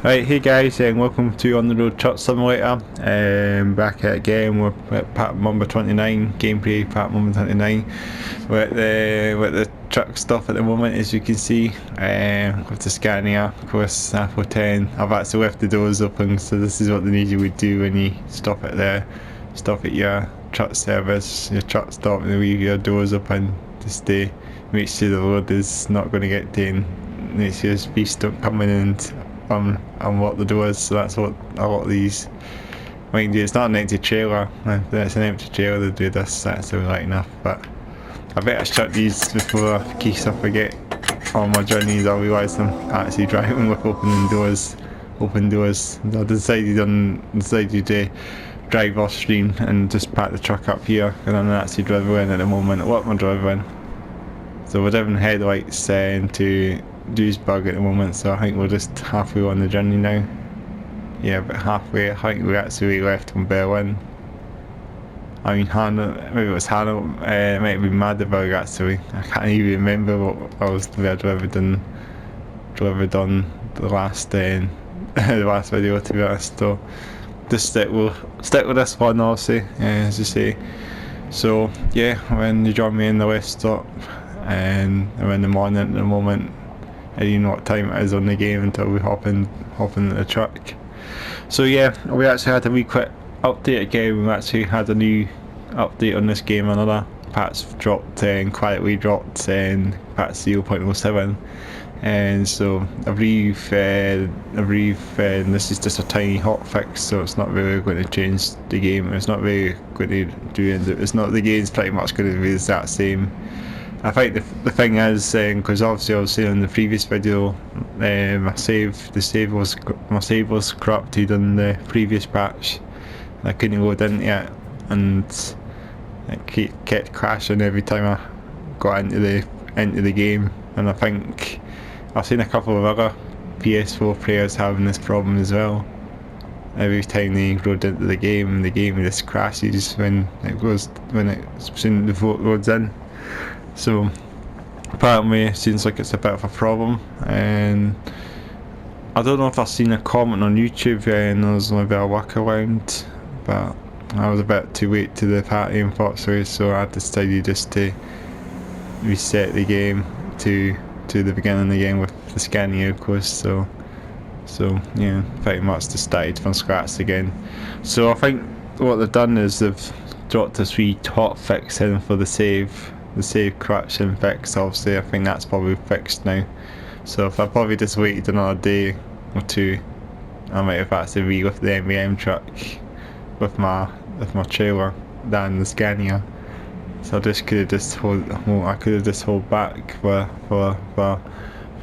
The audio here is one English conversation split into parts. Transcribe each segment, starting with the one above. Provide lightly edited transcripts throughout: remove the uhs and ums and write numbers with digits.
Right, hey guys, and welcome to On the Road Truck Simulator. Back at again, we're at part number 29, gameplay part number 29. We're at the truck stuff at the moment, as you can see, with the Scania, of course, Apple 10. I've actually left the doors open, so this is what they need you would do when you stop at your truck service, your truck stop, and leave your doors open to stay. Make sure the load is not going to get taken. Make sure beasts don't come in and unlock the doors, so that's what a lot of these might do. It's not an empty trailer, if it's an empty trailer they do this, that's right enough, but I better shut these before in case I forget on my journeys. I realise I'm actually driving with open doors. I decided to drive off stream and just park the truck up here, and I'm actually driving at the moment. What am I driving? So we're driving headlights to Duisburg at the moment, so I think we're just halfway on the journey now. Yeah, but halfway. I think we actually left from Berlin. I mean, maybe it was Hanover, it might have been Magdeburg actually. I can't even remember what I was delivered on the last the last video, to be honest. So just stick with this one, obviously, as you say. So yeah, when you join me in the West stop, and I'm in the morning at the moment. I don't know what time it is on the game until we hop into the truck. So yeah, we actually had a wee quick update again. We actually had a new update on this game. Another patch dropped and quietly dropped and patch 0.07. And so I believe this is just a tiny hotfix, so it's not really going to change the game. It's not really going to do it. It's not, the game's pretty much going to be the exact same. I think the thing is, because obviously I was saying in the previous video, my save was corrupted in the previous patch. I couldn't load into it, and it kept crashing every time I got into the game. And I think I've seen a couple of other PS4 players having this problem as well. Every time they load into the game just crashes when the vote loads in. So apparently it seems like it's a bit of a problem, and I don't know if I've seen a comment on YouTube and there's only a bit of workaround, but I was a bit too late to the party unfortunately, so I decided just to reset the game to the beginning of the game with the Scania, of course. So yeah, pretty much just started from scratch again. So I think what they've done is they've dropped this wee hotfix in for the save corruption fix. Obviously I think that's probably fixed now, so if I probably just waited another day or two, I might have actually re-left the MBM truck with my trailer than the Scania. So I could have just hold back for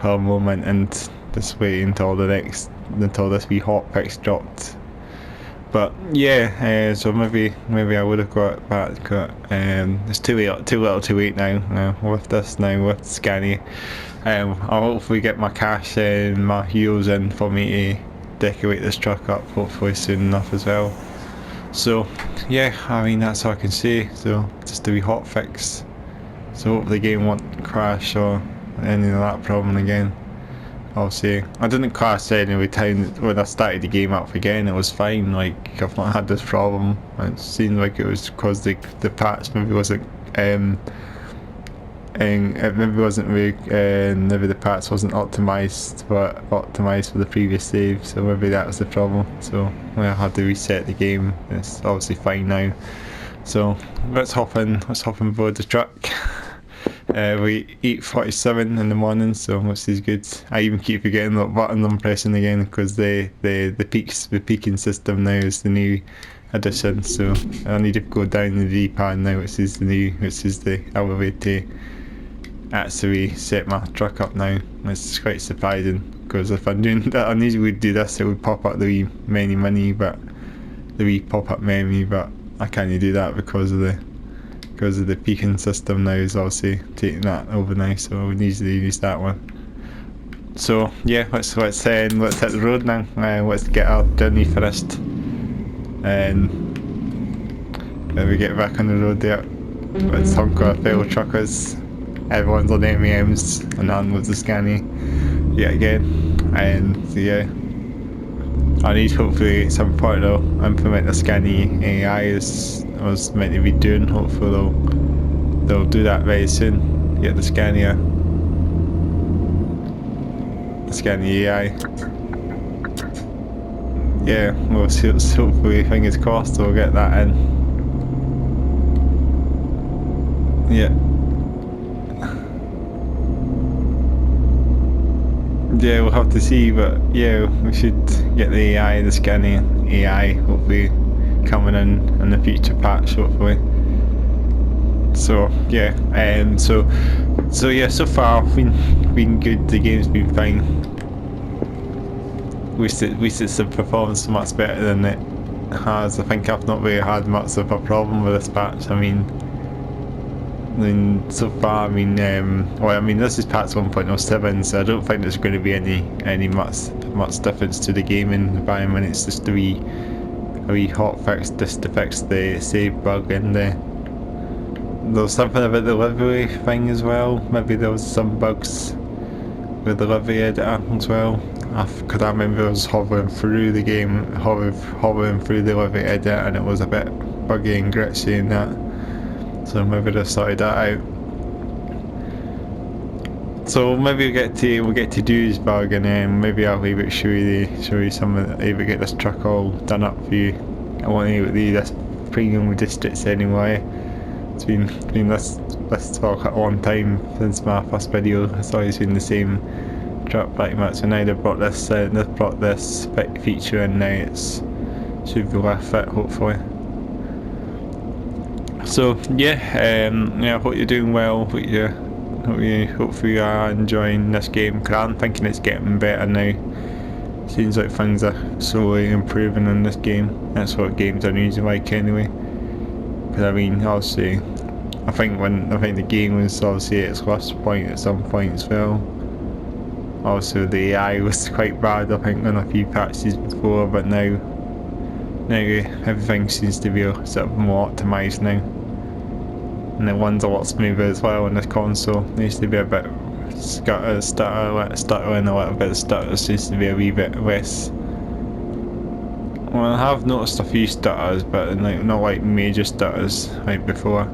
a moment and just wait until this wee hotfix dropped. But yeah, so maybe I would have got it back, but it's too little too late now with Scania. I'll hopefully get my cash and my heels in for me to decorate this truck up hopefully soon enough as well. So yeah, I mean that's all I can say. So just a wee hotfix. So hopefully the game won't crash or any of that problem again. Obviously, I didn't crash any time when I started the game up again. It was fine. Like, I've not had this problem. It seemed like it was because the patch maybe wasn't maybe the patch wasn't optimized for the previous save. So maybe that was the problem. So I had to reset the game. It's obviously fine now. So let's hop on board the truck. We eat 47 in the morning, so which is good. I even keep forgetting that button I'm pressing again because the peaking system now is the new addition. So I need to go down the D-pad now, which is the other way to actually set my truck up now. It's quite surprising because if I'm doing that, I usually would do this. It would pop up the wee pop-up menu, but I can't do that because of the peaking system now is obviously taking that over now, so we need to use that one. So yeah, let's hit the road now. Let's get our journey finished, and then we get back on the road there. Let's hunk our fellow truckers. Everyone's on MEMs and on with the Scania yet again, and yeah, I need hopefully at some point they'll implement the scania AI as I was meant to be doing. Hopefully they'll do that very soon. Get the scania AI. Yeah, we'll see. Hopefully, fingers crossed, we'll get that in. Yeah. Yeah, we'll have to see, but yeah, we should get the AI, the scania AI, hopefully coming in the future patch, hopefully. So yeah, so yeah, so far been good. The game's been fine. At least it's the performance much better than it has. I think I've not really had much of a problem with this patch. I mean so far, I mean, this is patch 1.07, so I don't think there's going to be any much difference to the gaming environment. It's just a wee hot fix just to fix the save bug, and there was something about the livery thing as well. Maybe there was some bugs with the livery editor as well. Because I remember I was hovering through the game, hovering through the livery editor, and it was a bit buggy and glitchy and that. So maybe they've sorted that out. So maybe we'll get to do this bug, and then maybe I'll leave it show you some of the, maybe get this truck all done up for you. I want to do this premium districts anyway. It's been this for a long time since my first video. It's always been the same truck pretty much, and now they've brought this feature in now. It's should be worth it, hopefully. So yeah, I hope you're doing well. Hopefully you are enjoying this game, because I'm thinking it's getting better now. Seems like things are slowly improving in this game. That's what games are usually like anyway. Because I mean, obviously, I think the game was obviously at its worst point at some point as well. Also, the AI was quite bad, I think, on a few patches before, but now everything seems to be sort of more optimised now. And the one's a lot smoother as well on this console. It used to be a bit stuttering a little bit. The stutter seems to be a wee bit less. Well, I have noticed a few stutters, but not like major stutters like before.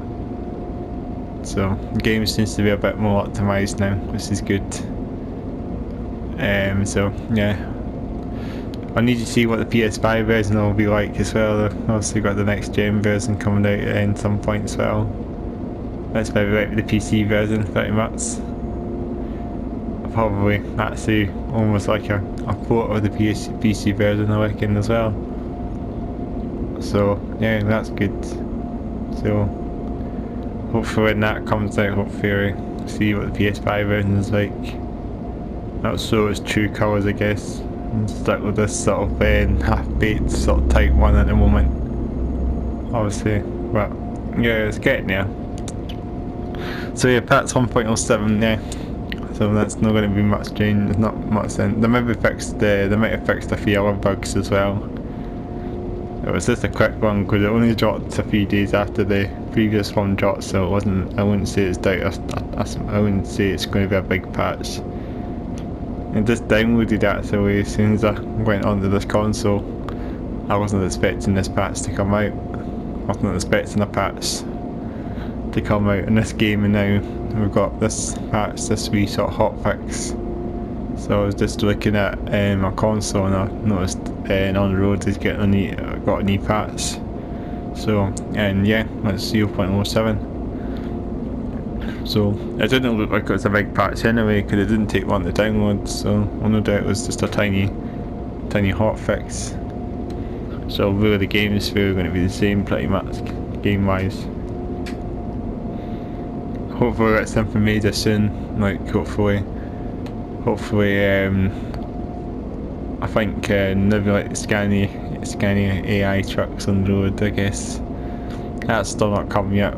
So the game seems to be a bit more optimised now, which is good. So yeah, I need to see what the PS5 version will be like as well. I've obviously got the next gen version coming out at some point as well. That's maybe like the PC version pretty much. Probably actually almost like a port of the PC version I reckon as well. So yeah, that's good. So hopefully when that comes out, hopefully I'll see what the PS5 version is like. Not so it's true colours, I guess. And stuck with this sort of half-baked sort of type one at the moment, obviously, but yeah, it's getting there. So yeah, patch 1.07, yeah. So that's not going to be much change. There's not much in. They might have fixed a few other bugs as well. It was just a quick one because it only dropped a few days after the previous one dropped, so it wasn't. I wouldn't say it's I wouldn't say it's going to be a big patch. I just downloaded that, so as soon as I went onto this console, I wasn't expecting this patch to come out. I wasn't expecting a patch to come out in this game, and now we've got this patch, this wee sort of hotfix. So I was just looking at my console, and I noticed On The Road is got a new patch. So, and yeah, that's 0.07. So it didn't look like it was a big patch anyway, because it didn't take long to download, so no doubt it was just a tiny hotfix. So really the game is really going to be the same pretty much, game wise. Hopefully we'll get something major soon, like hopefully I think maybe like the scania AI trucks on the road, I guess. That's still not come yet.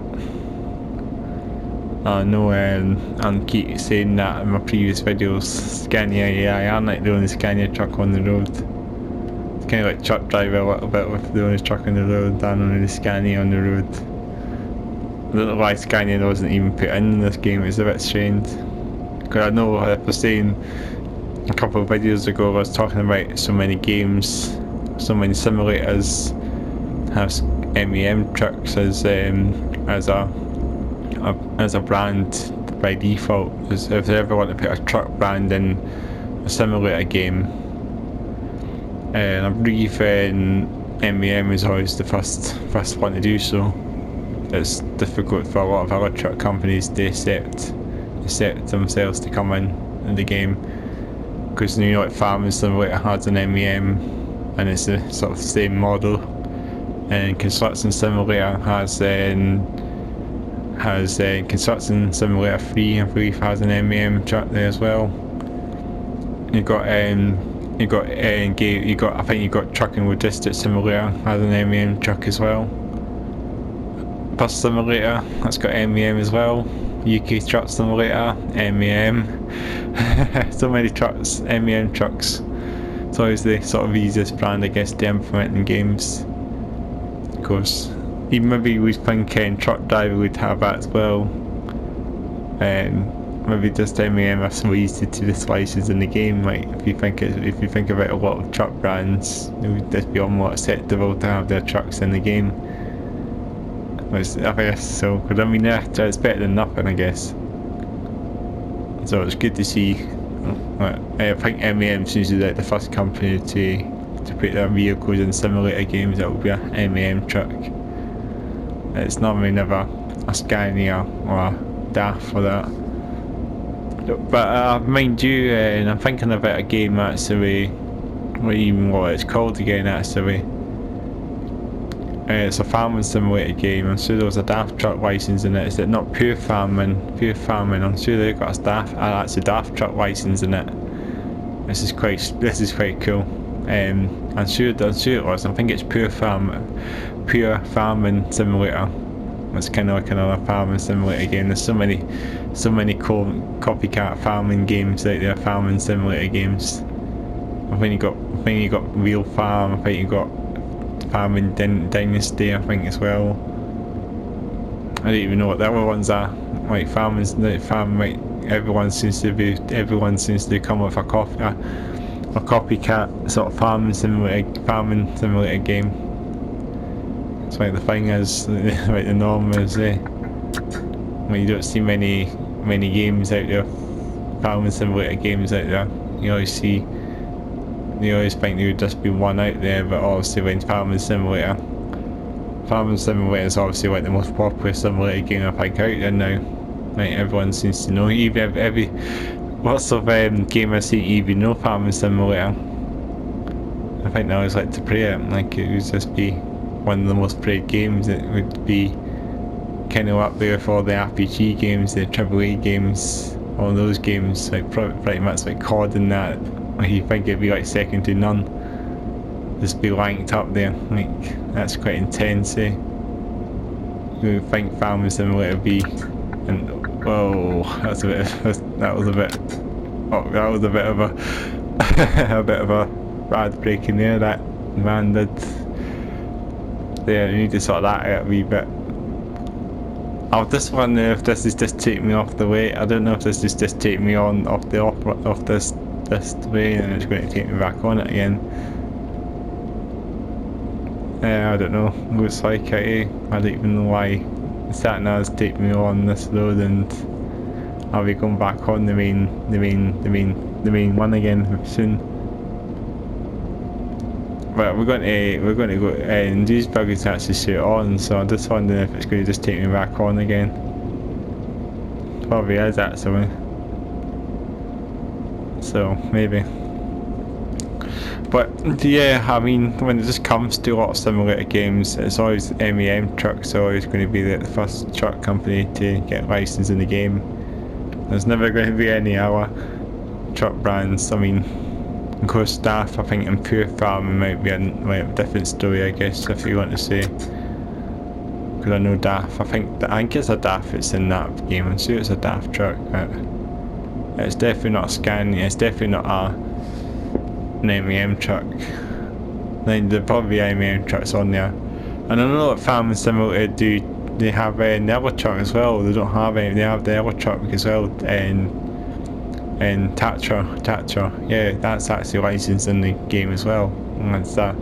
I know I keep saying that in my previous videos, Scania AI aren't like the only Scania truck on the road. It's kind of like truck driver a little bit, with the only truck on the road and only the Scania on the road. I don't know why Scania wasn't even put in this game. It's a bit strange. Because I know if they're saying a couple of videos ago I was talking about so many games, so many simulators have MEM trucks as a brand by default. If they ever want to put a truck brand in a simulator game, and I believe MEM is always the first one to do so. It's difficult for a lot of other truck companies to accept themselves to come in the game, because you know, like Farming Simulator has an MEM and it's the sort of same model, and Construction Simulator has Construction Simulator 3, I believe, has an MEM truck there as well. I think you got Trucking Logistics Simulator has an MEM truck as well. Bus Simulator, that's got MEM as well. UK Truck Simulator, MEM. So many trucks, MEM trucks. It's always the sort of easiest brand, I guess, to implement in games. Of course, even maybe we think Truckdriver would have that as well. Maybe just MEM are so easy to the slices in the game. Like if you think about a lot of truck brands, it would just be almost acceptable to have their trucks in the game. I guess so, because I mean, it's better than nothing, I guess. So it's good to see. I think MEM seems to be like the first company to put their vehicles in simulator games that will be a MEM truck. It's normally never a Scania or a DAF for that. But mind you, and I'm thinking about a game actually, or even what it's called again actually. It's a farming simulator game. I'm sure there was a DAF truck license in it. Is it not Pure Farming? I'm sure they've got a DAF truck license in it. This is quite cool. I'm sure it was. I think it's Pure Farming Simulator. It's kind of like another farming simulator game. There's so many copycat farming games out there, farming simulator games. I think you got Real Farm. I think you got Farming Dynasty, I think, as well. I don't even know what the other ones are. Like everyone seems to come with a copycat sort of farming simulator game. It's like the thing is, like the norm is, well, you don't see many games out there, farming simulator games out there. You always think there would just be one out there, but obviously when Farming Simulator is obviously like the most popular simulator game I think out there now. Like everyone seems to know. Even lots of gamers seem to even know Farming Simulator. I think they always like to play it. Like it would just be one of the most played games. It would be kind of up there for all the RPG games, the AAA games, all those games, like pretty much like COD and that. You think it'd be like second to none, just be ranked up there. Like that's quite intense, eh? You think Farming Simulator would be, and whoa, that was a bit of a bit of a bad break in there. That man did. Yeah, you need to sort that out a wee bit. I was just wondering if this is just taking me off the way. I don't know if this is just taking me off this way, and it's going to take me back on it again. I don't know. Looks like I don't even know why sat nav's taking me on this road, and I'll be going back on the main one again soon. But we're going to go, and these buggers actually shoot on, so I'm just wondering if it's going to just take me back on again. Probably is actually. So maybe. But yeah, I mean, when it just comes to a lot of simulator games, it's always MEM trucks are always going to be the first truck company to get licensed in the game. There's never going to be any other truck brands. I mean, of course, DAF, I think, and Pure Farming might be a different story, I guess, if you want to say. Because I know DAF, I think it's a DAF it's in that game. I'm sure it's a DAF truck, but it's definitely not a Scania, it's definitely not an MEM truck. Then there'll probably be MEM trucks on there. And I know what Farming Simulator do, they have an Ever truck as well. They don't have any, they have the Ever truck as well, and And Tatra, yeah, that's actually licensed in the game as well. And it's the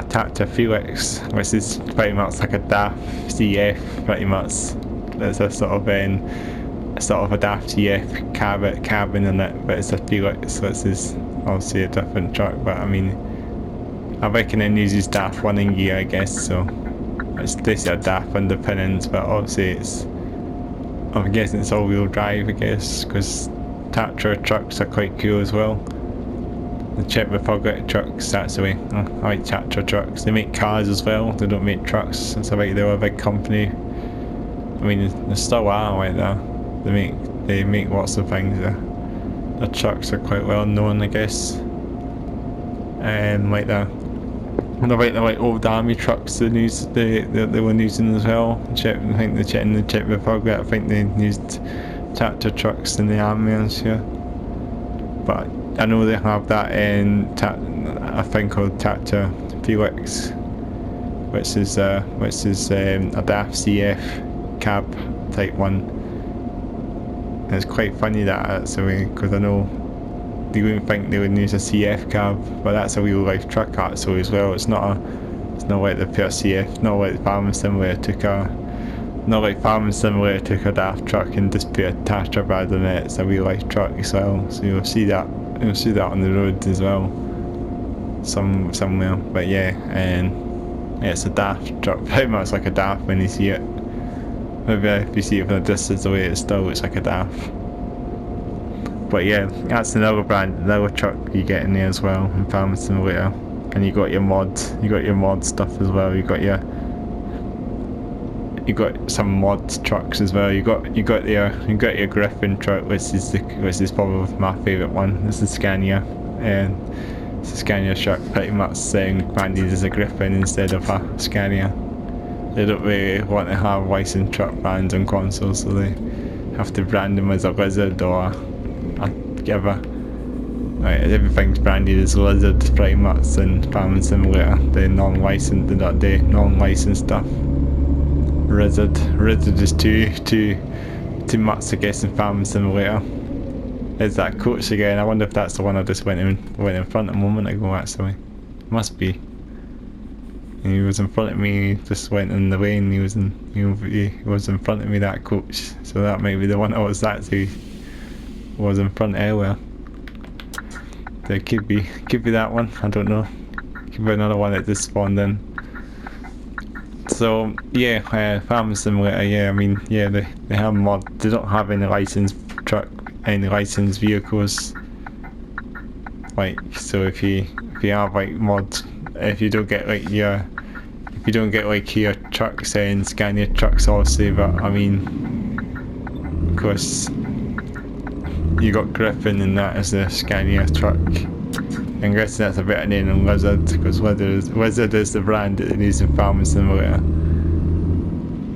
Tatra Felix, which is pretty much like a DAF CF, pretty much. It's a sort of a DAF CF cabin in it, but it's a Felix, so it's obviously a different truck. But I mean, I reckon it uses DAF running gear, I guess. So it's basically a DAF underpinnings, but obviously I'm guessing it's all-wheel drive, I guess, because Tatra trucks are quite cool as well. The Czech Republic trucks, actually. I like Tatra trucks. They make cars as well, they don't make trucks. It's like they're a big company. I mean, they still are like that. They make lots of things. The trucks are quite well known, I guess. Like the like old army trucks they were using as well. I think in the Czech Republic, I think they used Tatra trucks in the army and shit. But I know they have that in a thing called Tatra Felix, which is a DAF CF cab type one. And it's quite funny that actually, because I know you wouldn't think they would use a CF cab, but that's a real life truck actually as well. It's not like the pure CF, not like Farming Simulator took a DAF truck and just put a Tatra brand on it. It's a real life truck as well, so you'll see that on the road as well, somewhere. But yeah, and yeah, it's a DAF truck, pretty much like a DAF when you see it. Maybe if you see it from a distance away, it still looks like a DAF. But yeah, that's another truck you get in there as well in Farming Simulator. And you got your mod stuff as well. You got some mod trucks as well. You got your Griffin truck, which is probably my favourite one. This is Scania, and it's a Scania truck, pretty much branded as a Griffin instead of a Scania. They don't really want to have licensed truck brands on consoles, so they have to brand them as a Lizard or a Giver. Right, everything's branded as Lizard pretty much in Farming Simulator. The non-licensed stuff. Lizard is too much, I guess, in Farming Simulator. There's that coach again. I wonder if that's the one I just went in front a moment ago. Actually, must be. He was in front of me. Just went in the lane. He was in front of me. That coach. So that might be the one I was in front earlier. There could be that one. I don't know. Could be another one that just spawned in. So yeah, Farming Simulator. Yeah, I mean, yeah, they have mod. They don't have any licensed vehicles. Like, so if you have like mods, if you don't get like your trucks and Scania trucks, obviously. But I mean, of course, you got Griffin and that as a Scania truck. I'm guessing that's a better name than Lizard, because Lizard is the brand that they use in Farming Simulator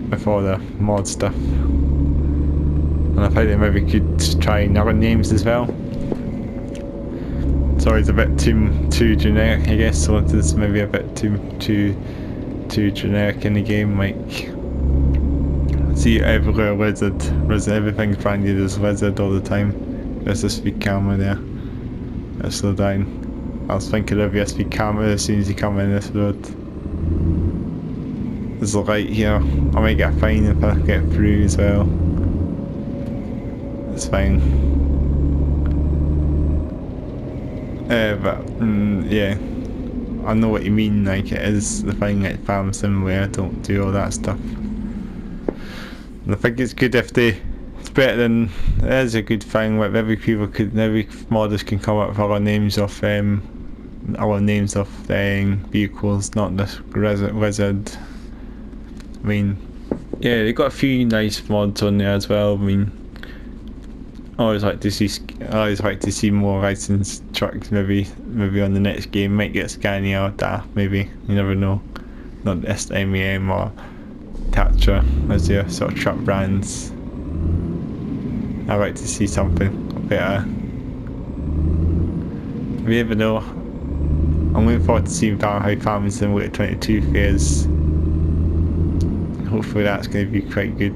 with all the mod stuff. And I think they maybe could try other names as well. Sorry, it's a bit too generic, I guess. So it's maybe a bit too generic in the game. Like, see everywhere Lizard, everything's branded as Lizard all the time. There's a speed camera there. Let's slow down. I was thinking of your speed camera as soon as you come in this road. There's a light here. I might get a fine if I get through as well. It's fine. Yeah, I know what you mean. Like, it is the thing like Farm Simulator don't do all that stuff. And I think it's good if it's better than, it is a good thing. Like, every modders can come up with other names of vehicles, not this Wizard. I mean, yeah, they got a few nice mods on there as well. I mean, I always like to see more licensed trucks. Maybe on the next game might get Scania or DAF. Maybe, you never know. Not SMEM or Tatra as your sort of truck brands. I like to see something better. You never know. I'm looking forward to seeing how Farming Simulator 22 fares. Hopefully that's going to be quite good.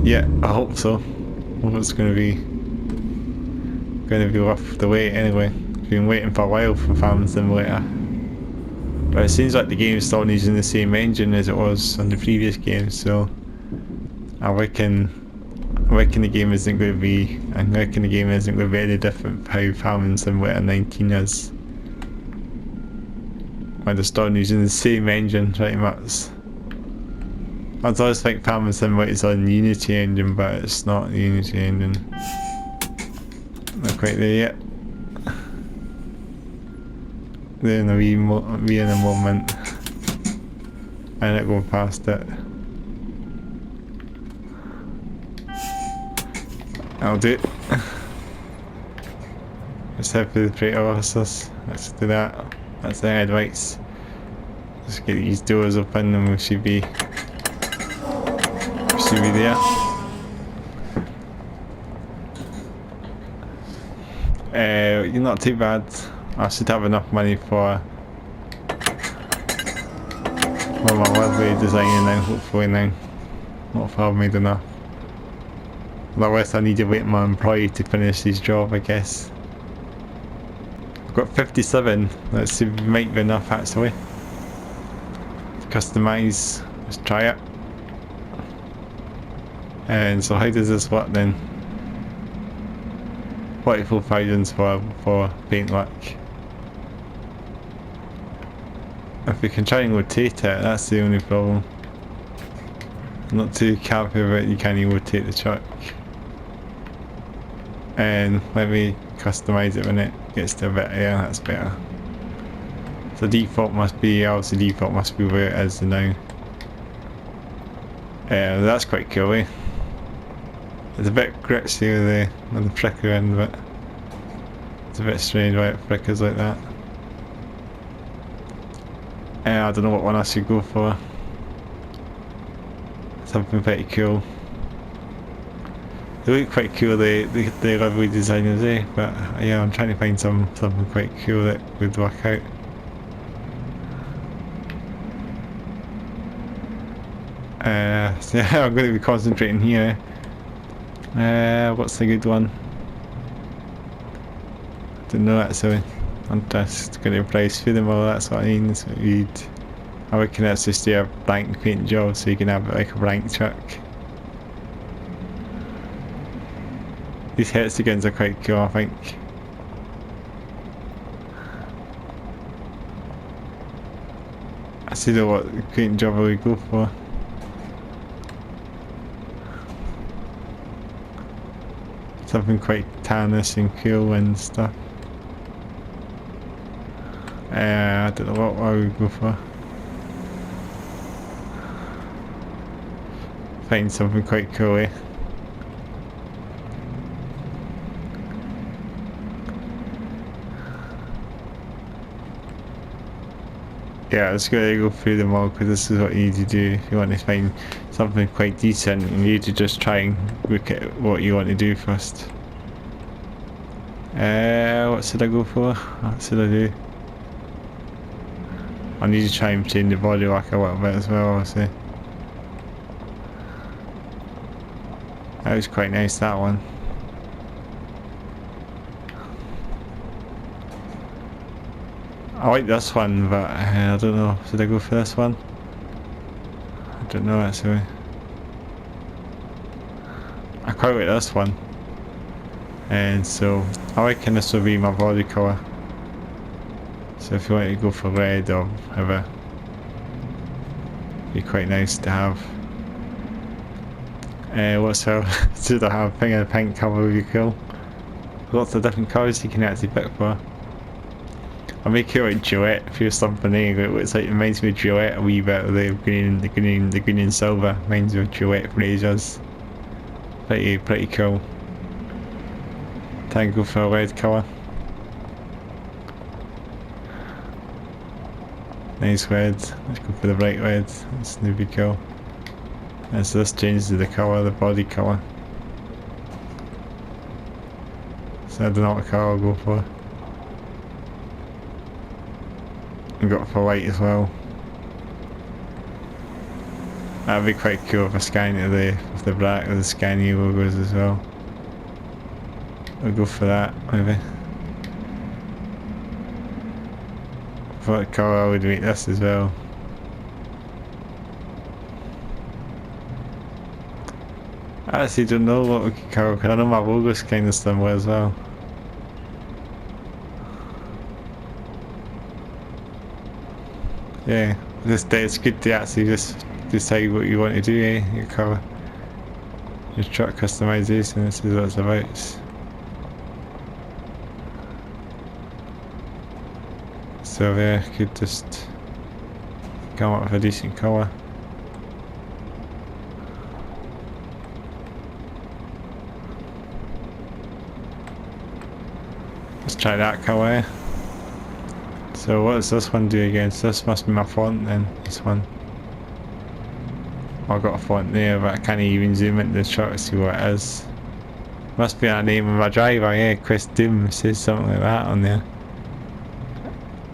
Yeah, I hope so. Well, it's gonna be worth the wait anyway. Been waiting for a while for Farming Simulator. But it seems like the game's still using the same engine as it was on the previous game, so I reckon the game isn't going to be any different from how Farming Simulator 19 is. Where they're still using the same engine pretty much. I always think Farming Simulator is on the Unity engine, but it's not the Unity engine. Not quite there yet. There in a wee in a moment. And it go past it. I'll do it. Let's head for the freight officers. Let's do that. That's the headlights. Let's get these doors open and we should be there. You're not too bad. I should have enough money for my livery designing now, hopefully now. Not if I've made enough. Otherwise I need to wait my employee to finish his job, I guess. I've got 57, let's see if it might be enough actually. Customise, let's try it. And so how does this work then? 44,000 for paint work. If we can try and rotate it, that's the only problem. I'm not too happy about you can't rotate the truck. And let me customise it when it gets to a bit, yeah, that's better. So default must be where it is now. That's quite cool, eh? It's a bit glitchy with the flicker end of it. It's a bit strange why it flickers like that. I don't know what one I should go for. Something pretty cool. They look quite cool, the livery designers, eh? But yeah, I'm trying to find something quite cool that would work out. So yeah, I'm going to be concentrating here. What's a good one? Don't know actually. I'm just going to price through them all, that's what I mean. That's what you'd. I reckon that's just a blank paint job, so you can have it like a blank truck. These hexagons are quite cool, I think. I see what paint job I would go for. Something quite tannish and cool and stuff. I don't know what I would go for. Find something quite cool, eh? Yeah, let's go through them all because this is what you need to do if you want to find something quite decent. You need to just try and look at what you want to do first. What should I go for? What should I do? I need to try and change the body work a little bit as well, obviously. That was quite nice, that one. I like this one, but I don't know. Should I go for this one? I don't know actually. I quite like this one. And so I reckon this will be my body colour. So if you want to go for red or whatever, it'd be quite nice to have. What should I have? I think a pink colour would be cool. Lots of different colours you can actually pick for. I'll make it like Gillette for something, eh? It looks like it reminds me of Gillette a wee bit with the green and silver. Reminds me of Gillette razors. Pretty cool. Try and go for a red colour. Nice red. Let's go for the bright red. That's gonna be cool. And so this changes the colour, the body colour. So I don't know what colour I'll go for. I've got for white as well. That'd be quite cool for Scania, with the black with the Scania logos as well. We'll go for that maybe. What colour I would make this as well. I actually don't know what we could colour, because I know my logo's kind of similar as well. Yeah, it's good to actually just decide what you want to do, eh? Your colour. Your truck customization, this is what it's about. So yeah, could just come up with a decent colour. Let's try that colour, eh? So what does this one do again? So this must be my font then, this one. I've got a font there, but I can't even zoom into the truck to see what it is. Must be the name of my driver, yeah, Chris Doom, says something like that on there.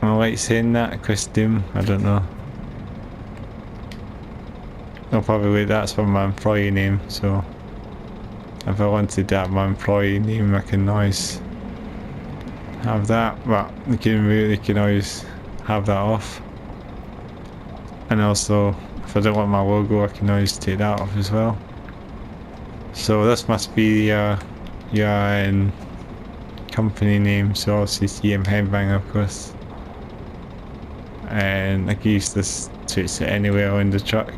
Am I right saying that? Chris Doom? I don't know. I'll probably that's for my employee name, so if I wanted to have my employee name I can always have that, but they can always have that off. And also if I don't want my logo I can always take that off as well. So this must be your company name, so obviously CM Headbanger of course. And I can use this to sit anywhere on the truck.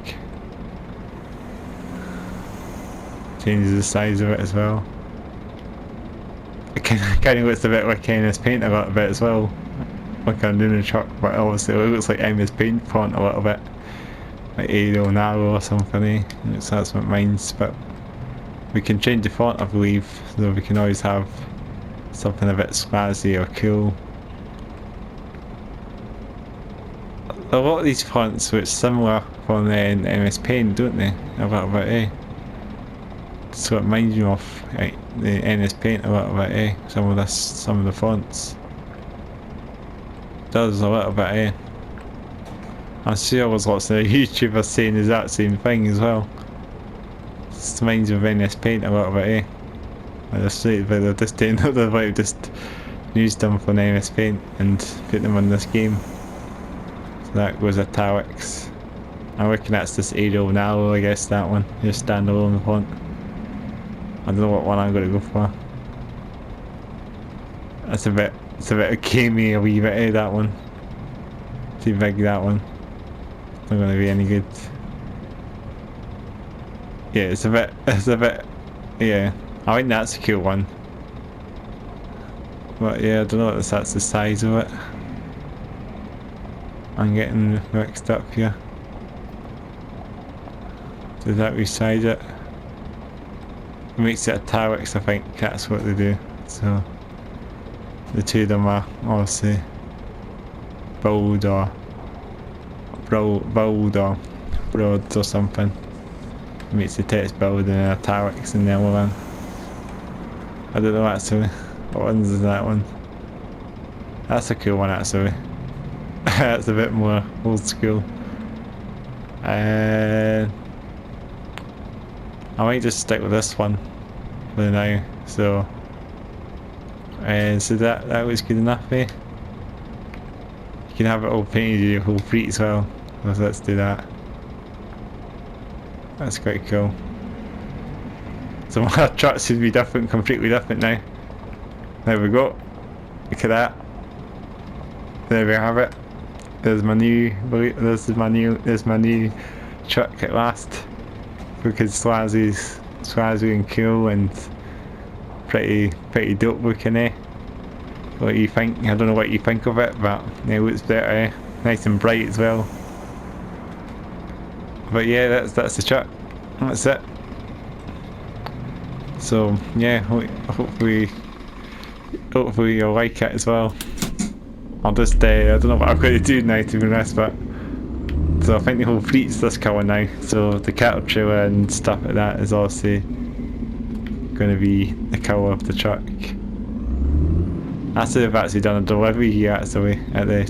Changes the size of it as well. It kind of looks a bit like MS Paint a little bit as well. Like I'm doing the truck, but obviously it looks like MS Paint font a little bit. Like Arial Narrow or something, eh? So that's what mine's, but we can change the font I believe, so we can always have something a bit spazzy or cool. A lot of these fonts look similar from the MS Paint, don't they? A little bit, eh? So it reminds you of like, the MS Paint a little bit, eh? Some of the fonts. It does a little bit, eh? I'm sure there's lots of YouTubers saying the exact same thing as well. It reminds you of MS Paint a little bit, eh? They've just used them for MS Paint and put them on this game. That goes italics. I reckon that's this Arial Narrow, I guess that one. Just standalone font. I don't know what one I'm gonna go for. It's a bit gamey a wee bit, eh, that one. Too big, that one. Not gonna be any good. Yeah, it's a bit, yeah. I think that's a cool one. But yeah, I don't know if that's the size of it. I'm getting mixed up here. Does that resize it? It makes it italics, I think that's what they do. So the two of them are obviously bold or broad or something. It makes the text bold and italics in the other one. I don't know actually. What one is that one? That's a cool one actually. That's a bit more old school. I might just stick with this one for now. So that was good enough, eh? You can have it all painted your whole fleet as well. So let's do that. That's quite cool. So my trucks should be different, completely different now. There we go. Look at that. There we have it. There's my new truck at last. Because swazzy and cool and pretty dope looking, eh? What do you think? I don't know what you think of it, but it looks better, eh? Nice and bright as well. But yeah, that's the truck. That's it. So yeah, hopefully you'll like it as well. I'll just I don't know what I'm going to do now, to be honest, but so I think the whole fleet's this colour now. So the cattle trailer and stuff like that is obviously going to be the colour of the truck. Actually, I've actually done a delivery here actually at the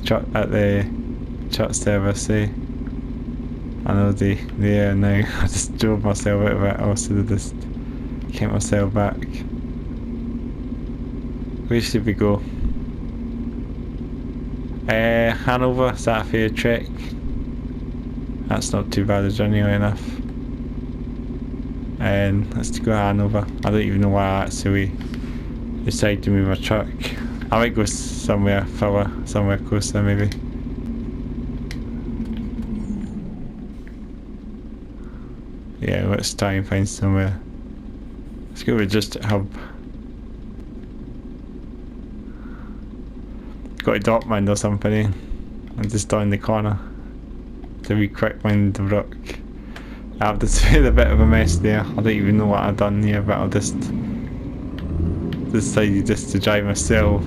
truck service. I know they are now. I just drove myself out of it. I should have just kept myself back. Where should we go? Hanover, is that a fair trek? That's not too bad a journey enough. And let's go to Hanover. I don't even know why I actually decided to move my truck. I might go somewhere further, somewhere closer maybe. Yeah, let's try and find somewhere. Let's go with just a hub. Got a Dortmund or something, eh? I'm just down the corner. To be quick round the rock. I've just made a bit of a mess there. I don't even know what I've done here, but I'll just decided just to drive myself.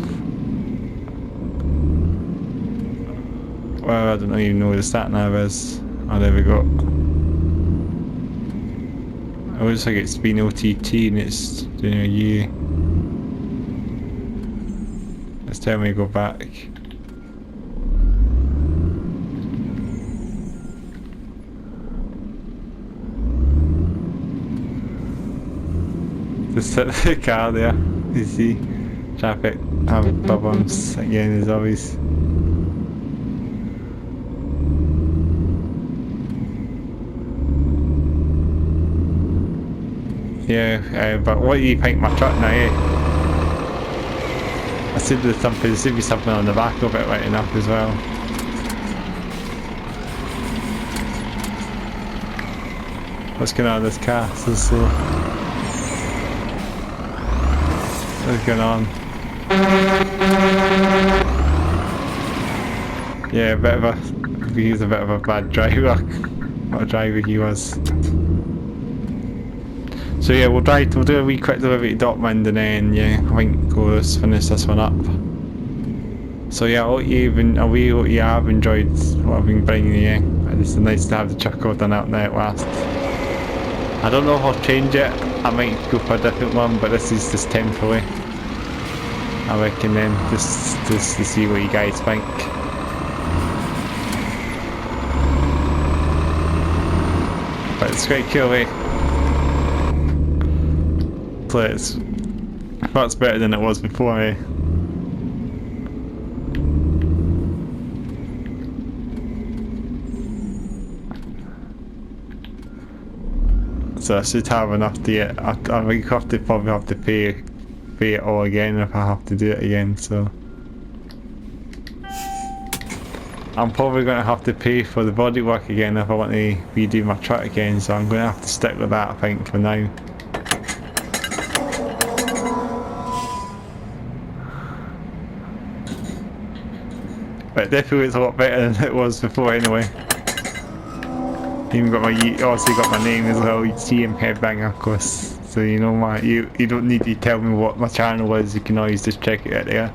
Well, I don't even know where the sat nav is. Oh, there we go. It looks like it's been OTT and it's doing a U. Let's tell me to go back. Just hit the car there. You see traffic having problems again as always. Yeah, but what do you think my truck now, eh? I said there should be something on the back of it right enough as well. What's going on with this car? So slow. What's going on? Yeah, he was a bit of a bad driver. What a driver he was. So yeah, we'll do a wee quick delivery to Dortmund and then yeah, I think we'll just finish this one up. So yeah, I hope you have enjoyed what I've been bringing you. It's nice to have the truck all done out now at last. I don't know if I'll change it. I might go for a different one, but this is just temporary. I reckon then, just to see what you guys think. But it's quite cool, eh? So it's much better than it was before, eh? So I should have enough to get. I probably have to pay it all again if I have to do it again. So I'm probably going to have to pay for the bodywork again if I want to redo my truck again. So I'm going to have to stick with that, I think, for now. But definitely it's a lot better than it was before anyway. Even got also got my name as well, CM Headbanger, of course. So you know you don't need to tell me what my channel is, you can always just check it out there.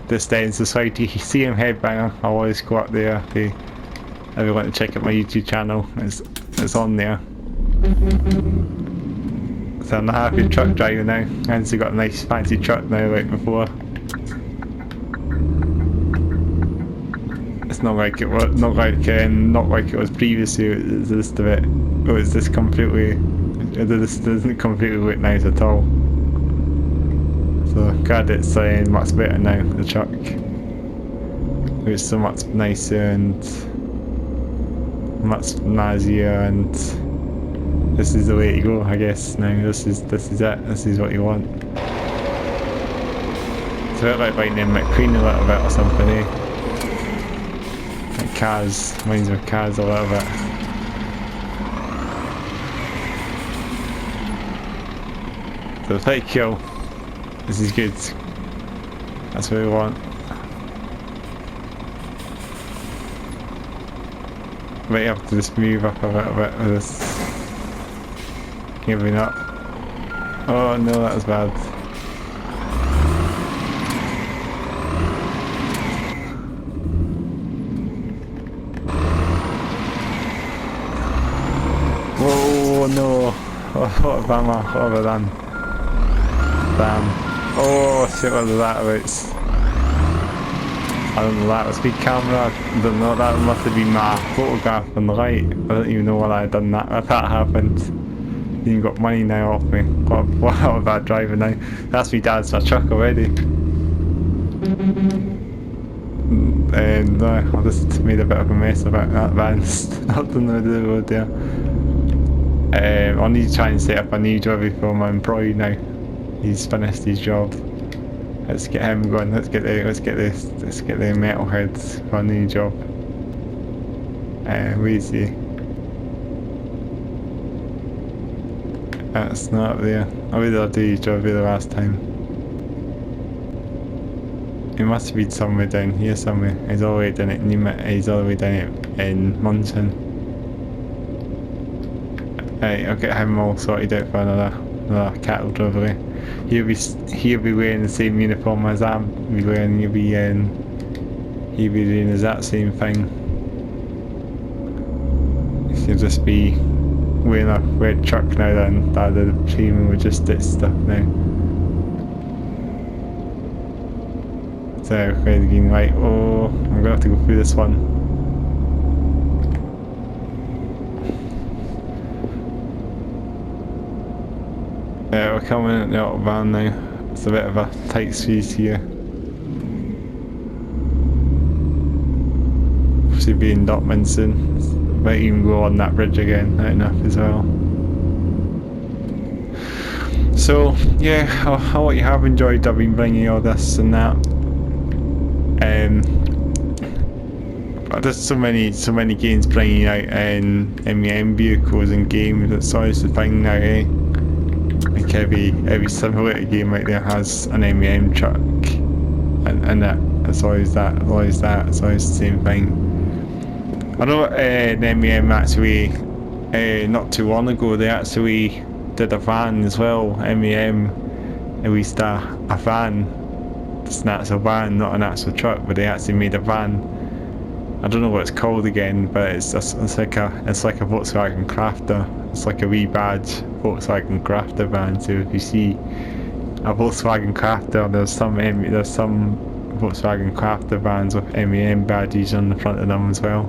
This Day in Society, CM Headbanger, I'll always go up there if you want to check out my YouTube channel, it's on there. So I'm a happy truck driver now, and so got a nice fancy truck now like before. It's not like it was, not like it was previously. It was just completely. It doesn't completely look nice at all. So glad it's much better now. The truck. It's so much nicer and much nazier, and this is the way to go, I guess. Now this is it. This is what you want. It's a bit like Lightning McQueen a little bit or something, eh? Like Cars, reminds me of Cars a little bit. So it's pretty cool. This is good. That's what we want. Might have to just move up a little bit with this. Giving up. Oh no, that was bad. Whoa, no. Oh, what a bummer. What have I done? Damn. Oh shit, what was that about? I don't know, that was big camera. I don't know, that must have been my photograph on the right. I don't even know what I had done that if that happened. You even got money now off me. What a bad driver now. That's me dad's my truck already. And I just made a bit of a mess about that van. Not on the road there. I need to try and set up a new job for my employee now. He's finished his job. Let's get him going. Let's get the metalheads for a new job. Where is he? That's not up there. I really did his job here the last time. He must have been somewhere down here somewhere. He's all the way down it. He's all the way down it in Munson. Right, I'll get him all sorted out for another cattle delivery. He'll be wearing the same uniform as I'm wearing. He'll be doing the exact same thing. He'll just be wearing a red truck now then, that the premium logistics stuff now. So we're getting like, oh, I'm gonna have to go through this one. Yeah, we're coming at the autobahn now. It's a bit of a tight squeeze here. Should be in Dortmund soon. Might even go on that bridge again, right enough as well. So yeah, I hope you have enjoyed. I've been bringing all this and that. But there's so many games bringing out MEM vehicles and games. It's always the thing now, eh? Like every simulator game out there has an MEM truck, and it's always that. It's always the same thing. I know the MEM actually, not too long ago, they actually did a van as well. MEM released a van. It's an actual van, not an actual truck, but they actually made a van. I don't know what it's called again, but it's like a Volkswagen Crafter. It's like a wee badge Volkswagen Crafter van. So if you see a Volkswagen Crafter, there's some Volkswagen Crafter vans with MEM badges on the front of them as well.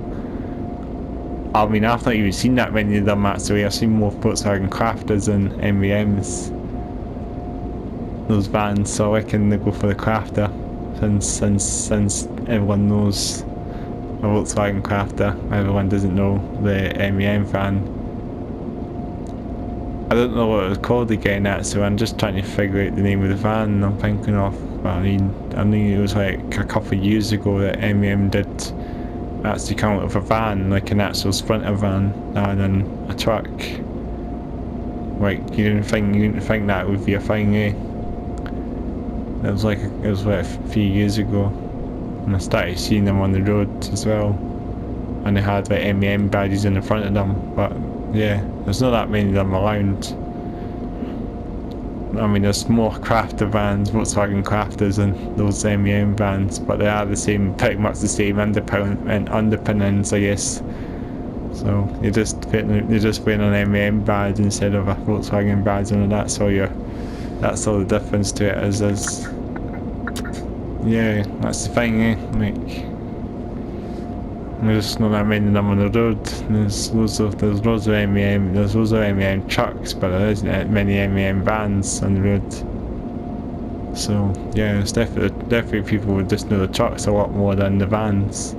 I mean, I've not even seen that many of them actually. I've seen more Volkswagen Crafters than MEMs. Those vans, so I reckon they go for the Crafter since everyone knows a Volkswagen Crafter. Everyone doesn't know the MEM van. I don't know what it was called again actually. I'm just trying to figure out the name of the van I'm thinking of. But I mean it was like a couple of years ago that MEM did actually come up with a van, like an actual Sprinter van rather than a truck. Like you didn't think that would be a thing, eh? It was like a few years ago, and I started seeing them on the road as well, and they had like MEM badges in the front of them. But yeah, there's not that many of them around. I mean, there's more Crafter vans, Volkswagen Crafters, than those MEM vans, but they are the same, pretty much the same underpinnings, I guess. So you're just wearing an MEM badge instead of a Volkswagen badge, and that's all the difference to it is. Yeah, that's the thing, eh? Like, there's not that many of them on the road. There's loads of MEM trucks, but there isn't that many MEM vans on the road. So yeah, it's definitely people would just know the trucks a lot more than the vans.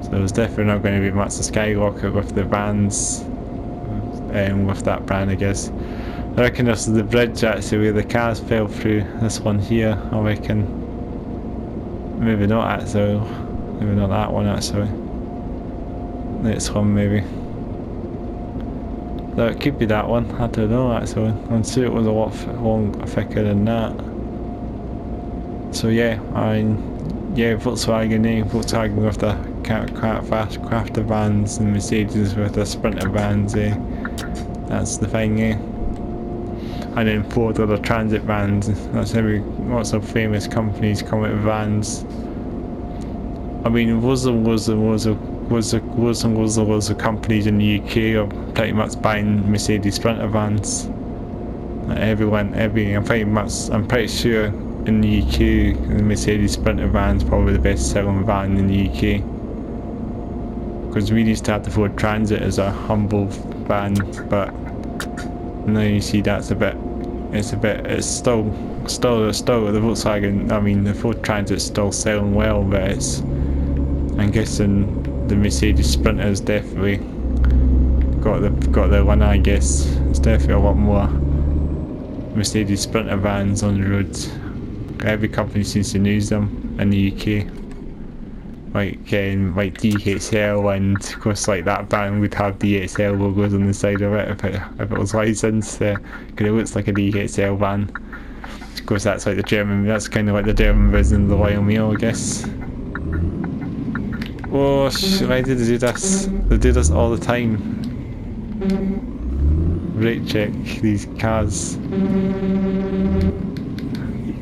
So there's definitely not going to be much of skyrocket with the vans, with that brand, I guess. I reckon this is the bridge actually where the cars fell through. This one here, I reckon. Maybe not actually. Maybe not that one actually. Next one maybe. No, it could be that one. I don't know actually. I'm sure it was a lot thicker than that. So yeah, Volkswagen with the Crafter vans and Mercedes with the Sprinter vans, eh? That's the thing, eh? And then Ford with the transit vans. That's lots of famous companies come with vans. I mean, loads of companies in the UK are pretty much buying Mercedes Sprinter vans. I'm pretty sure in the UK. The Mercedes Sprinter van's probably the best selling van in the UK. Because we used to have the Ford Transit as a humble van, but now you see that's it's still the Volkswagen, I mean the Ford Transit's still selling well, but I'm guessing the Mercedes Sprinter's definitely got the winner, I guess. There's definitely a lot more Mercedes Sprinter vans on the road. Every company seems to use them in the UK. Like DHL, and of course like that van would have DHL logos on the side of it if it was licensed, because it looks like a DHL van. Of course that's like that's kind of like the German version of the Royal Mail, I guess. Oh, why did they do this? They do this all the time. Brake check these cars.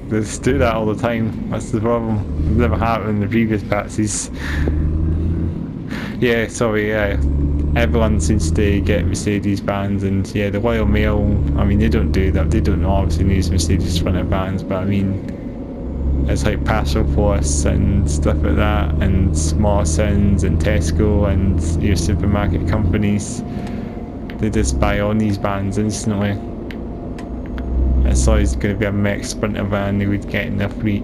They just do that all the time. That's the problem. It never happened in the previous batches. Yeah, sorry, yeah. Everyone seems to get Mercedes vans, and yeah, the Royal Mail, I mean, they don't do that. They don't obviously use Mercedes Sprinter vans, but I mean, it's like Parcel Force and stuff like that, and Morrisons and Tesco and your supermarket companies. They just buy on these vans instantly. It's always going to be a mech Sprinter van they would get in their fleet,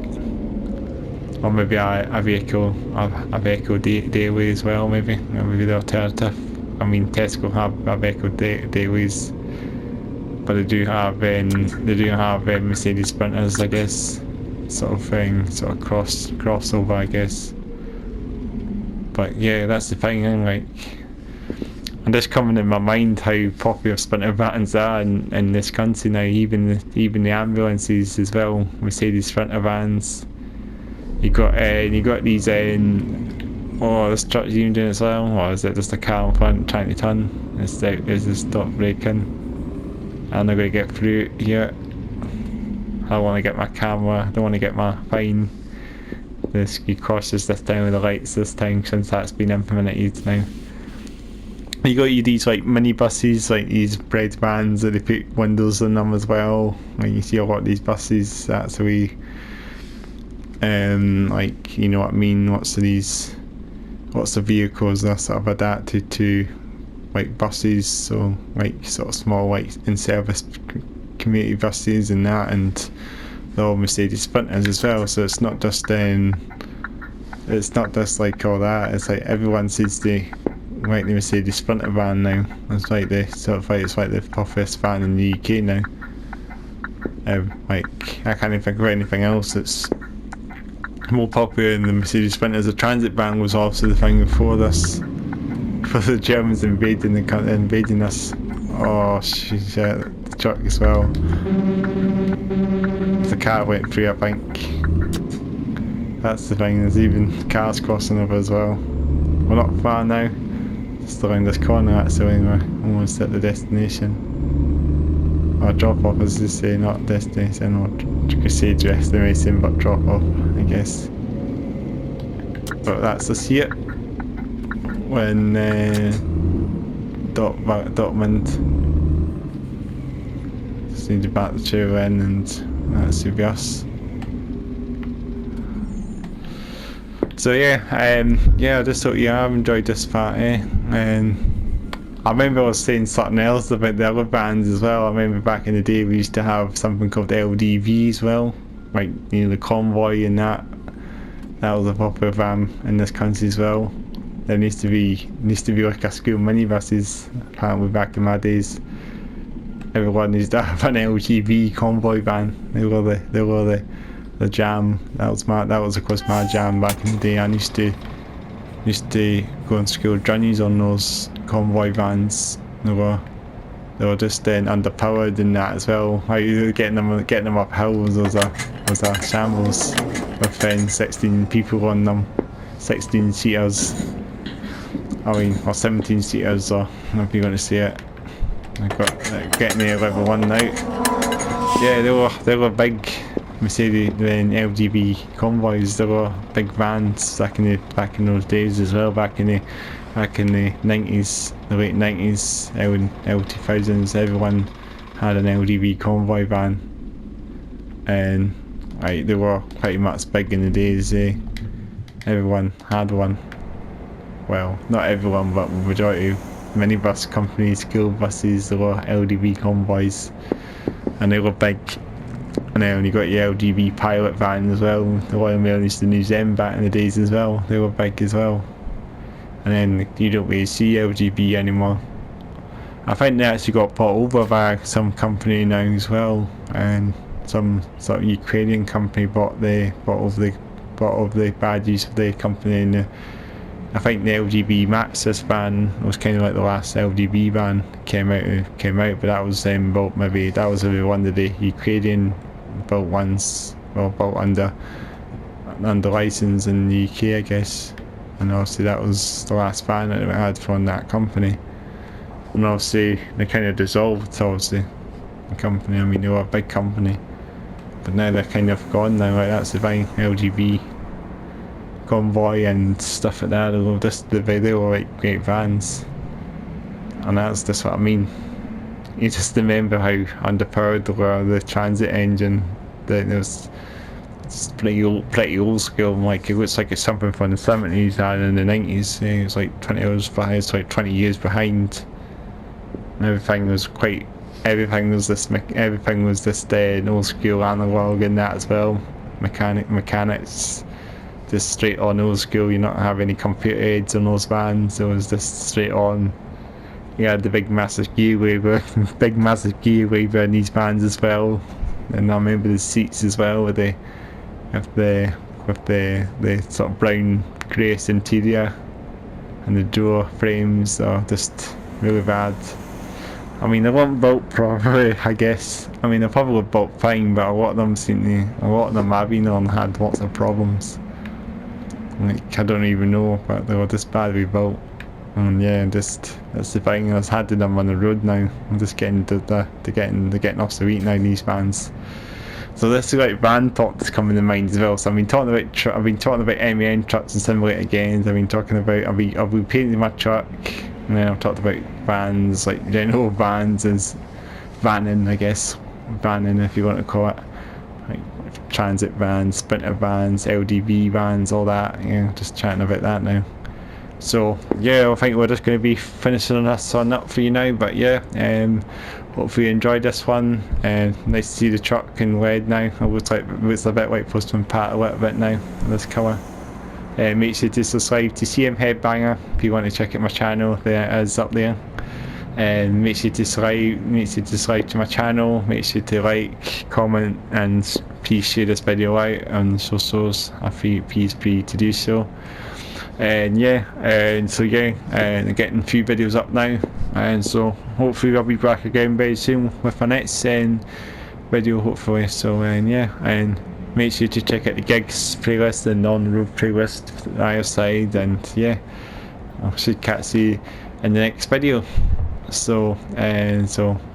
or maybe a Iveco daily as well. Maybe the alternative. I mean, Tesco have Iveco dailies, but they do have Mercedes Sprinters, I guess, sort of thing, sort of crossover, I guess. But yeah, that's the thing. Like, I'm just coming in my mind how popular Sprinter vans are in this country now. Even the ambulances as well, Mercedes Sprinter vans. You got these this truck's even doing it as well, or is it just a car in front trying to turn? Is it stop braking? I'm not going to get through here. I don't want to get my camera. I don't want to get my fine. He crosses this time with the lights this time since that's been implemented now. You got these like minibuses, like these bread vans that they put windows in them as well. Like you see a lot of these buses. That's the way. Like, you know what I mean. What's the vehicles that are sort of adapted to like buses? So like sort of small like in-service community buses and that, and they're all Mercedes Sprinters as well. So it's not just like all that. It's like everyone seems to like the Mercedes Sprinter van now. It's like it's like the toughest van in the UK now. Like I can't even think of anything else that's more popular than the Mercedes Sprinter. The transit van was obviously the thing before this, for the Germans invading us. Oh shit, the truck as well. The car went through, I think. That's the thing. There's even cars crossing over as well. We're not far now. Just around this corner actually, we're almost at the destination. Or drop off, as they say, not destination, or you could say destination, but drop off, I guess. But that's us here. When Dortmund. Just need to back the chair in, and that should be us. So yeah, I just hope you have enjoyed this party. I remember I was saying something else about the other bands as well. I remember back in the day we used to have something called LDV as well, like, you know, the convoy and that. That was a popular van in this country as well. There needs to be like a school minibuses. Apparently back in my days, everyone used to have an LGV convoy van. They were the jam. That was of course my jam back in the day. I used to go on school journeys on those convoy vans. They were just underpowered in that as well. How you getting them up hills was a shambles with 16 people on them, 16 seaters. I mean, or 17 seaters, or if you're going to see it. I got getting there level 1 now. Yeah, they were big Mercedes LGV convoys. They were big vans back in those days as well. Back in the 90s, the late 90s, early 2000s, everyone had an LGV convoy van, and like they were pretty much big in the days. Everyone had one. Well, not everyone, but the majority. Minibus companies, school buses, they were LDV convoys, and they were big. And then you got your LDV pilot van as well. The Royal Mail used to use them back in the days as well. They were big as well. And then you don't really see LGB anymore. I think they actually got bought over by some company now as well, and some sort of Ukrainian company bought over the badges of the company. And I think the LGB Maxis van was kind of like the last LGB van came out, but that was built, maybe that was one of the Ukrainian built ones, well, built under license in the UK, I guess. And obviously that was the last van that we had from that company. And obviously they kind of dissolved, obviously, the company. I mean, they were a big company, but now they're kind of gone now. Like, that's the fine LGB convoy and stuff like that. They were like great vans, and that's just what I mean. You just remember how underpowered they were. The transit engine, it was pretty old school. Like, it looks like it's something from the 70s and in the 90s. It was like 20 years behind. It's like 20 years behind. Everything was this old school analog in that as well. Mechanics. Just straight on old school. You not have any computer aids on those vans. It was just straight on. You had the big massive gear lever in these vans as well. And I remember the seats as well with the sort of brown greyish interior, and the door frames are just really bad. I mean, they weren't built properly, I guess. I mean, they probably were built fine, but a lot of them I've been on had lots of problems. Like, I don't even know, but they were just badly built. And yeah, that's the thing. I was handing them on the road now. I'm just getting they're getting obsolete now, these vans. So this is like van talk that's coming to mind as well. So I've been talking about MEN trucks and simulator games. I've been painting my truck, and then I've talked about vans, like general vans as vanning, I guess, vanning if you want to call it. Like transit vans, sprinter vans, LDV vans, all that. Yeah, just chatting about that now. So yeah, I think we're just going to be finishing this one up for you now. But yeah, hopefully you enjoyed this one. Nice to see the truck in red now. It looks a bit like Postman Pat a little bit now, this colour. Make sure to subscribe to CM Headbanger if you want to check out my channel. There it is up there. Make sure to subscribe to my channel. Make sure to like, comment, and please share this video out on socials. I feel please free to do so. And getting a few videos up now, and so hopefully I'll be back again very soon with my next video, hopefully. So and make sure to check out the gigs playlist and on-the-road playlist either side, and yeah, I should catch you in the next video. So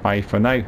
bye for now.